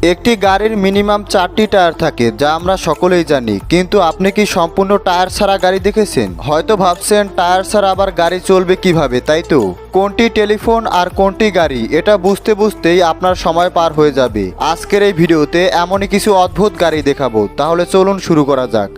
একটি গাড়ির মিনিমাম 4টি টায়ার থাকে, যা আমরা সকলেই জানি, কিন্তু আপনি কি সম্পূর্ণ টায়ার ছাড়া গাড়ি দেখেছেন? হয়তো ভাবছেন টায়ার ছাড়া আবার গাড়ি চলবে কিভাবে, তাই তো? কোনটি টেলিফোন আর কোনটি গাড়ি, এটা বুঝতে বুঝতেই আপনার সময় পার হয়ে যাবে। আজকের এই ভিডিওতে এমনই কিছু অদ্ভুত গাড়ি দেখাবো, তাহলে চলুন শুরু করা যাক।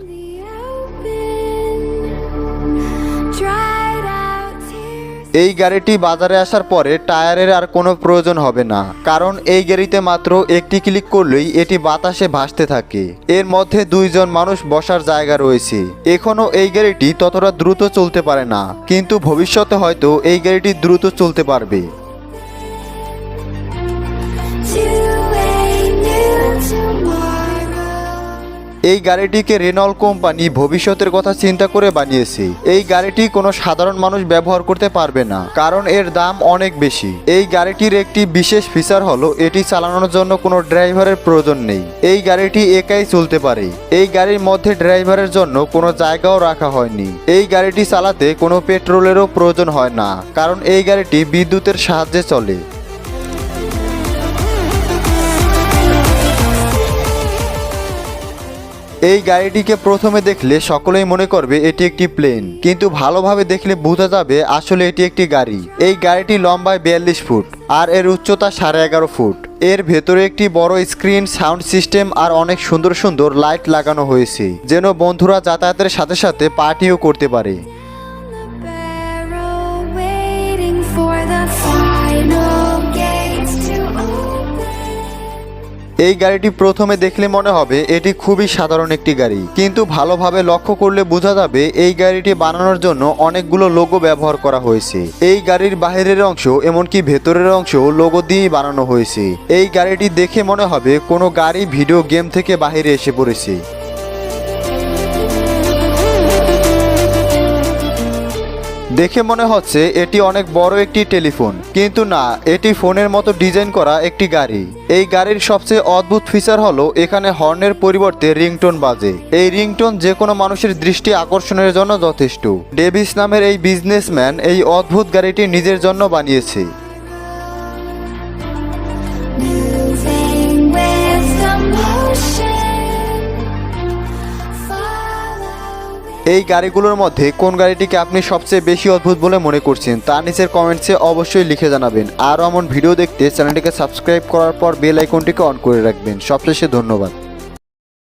এই গাড়িটি বাজারে আসার পরে টায়ারের আর কোনো প্রয়োজন হবে না, কারণ এই গাড়িতে মাত্র একটি ক্লিক করলেই এটি বাতাসে ভাসতে থাকে। এর মধ্যে 2 জন মানুষ বসার জায়গা রয়েছে। এখনও এই গাড়িটি ততটা দ্রুত চলতে পারে না, কিন্তু ভবিষ্যতে হয়তো এই গাড়িটি দ্রুত চলতে পারবে। এই গাড়িটিকে রেনল্ট কোম্পানি ভবিষ্যতের কথা চিন্তা করে বানিয়েছে। এই গাড়িটি কোনো সাধারণ মানুষ ব্যবহার করতে পারবে না, কারণ এর দাম অনেক বেশি। এই গাড়িটির একটি বিশেষ ফিচার হলো এটি চালানোর জন্য কোনো ড্রাইভারের প্রয়োজন নেই। এই গাড়িটি একাই চলতে পারে। এই গাড়ির মধ্যে ড্রাইভারের জন্য কোনো জায়গাও রাখা হয়নি। এই গাড়িটি চালাতে কোনো পেট্রোলেরও প্রয়োজন হয় না, কারণ এই গাড়িটি বিদ্যুতের সাহায্যে চলে। এই গাড়িটিকে প্রথমে দেখলে সকলেই মনে করবে এটি একটি প্লেন, কিন্তু ভালোভাবে দেখলে বোঝা যাবে আসলে এটি একটি গাড়ি। এই গাড়িটি লম্বায় 42 ফুট আর এর উচ্চতা 11.5 ফুট। এর ভেতরে একটি বড় স্ক্রিন, সাউন্ড সিস্টেম আর অনেক সুন্দর সুন্দর লাইট লাগানো হয়েছে, যেন বন্ধুরা যাতায়াতের সাথে সাথে পার্টিও করতে পারে। এই গাড়িটি প্রথমে দেখলে মনে হবে এটি খুবই সাধারণ একটি গাড়ি, কিন্তু ভালোভাবে লক্ষ্য করলে বোঝা যাবে এই গাড়িটি বানানোর জন্য অনেকগুলো লোগো ব্যবহার করা হয়েছে। এই গাড়ির বাহিরের অংশ এমনকি ভেতরের অংশ লোগো দিয়েই বানানো হয়েছে। এই গাড়িটি দেখে মনে হবে কোনো গাড়ি ভিডিও গেম থেকে বাহিরে এসে পড়েছে। দেখে মনে হচ্ছে এটি অনেক বড় একটি টেলিফোন, কিন্তু না, এটি ফোনের মতো ডিজাইন করা একটি গাড়ি। এই গাড়ির সবচেয়ে অদ্ভুত ফিচার হলো এখানে হর্নের পরিবর্তে রিংটোন বাজে। এই রিংটোন যে কোনো মানুষের দৃষ্টি আকর্ষণের জন্য যথেষ্ট। ডেভিস নামের এই বিজনেসম্যান এই অদ্ভুত গাড়িটি নিজের জন্য বানিয়েছে। এই গাড়িগুলোর মধ্যে কোন গাড়িটিকে আপনি সবচেয়ে বেশি অদ্ভুত বলে মনে করছেন তা নিচের কমেন্টসে অবশ্যই লিখে জানাবেন। আর এমন ভিডিও দেখতে চ্যানেলটিকে সাবস্ক্রাইব করার পর বেল আইকনটিকে অন করে রাখবেন। সবশেষে ধন্যবাদ।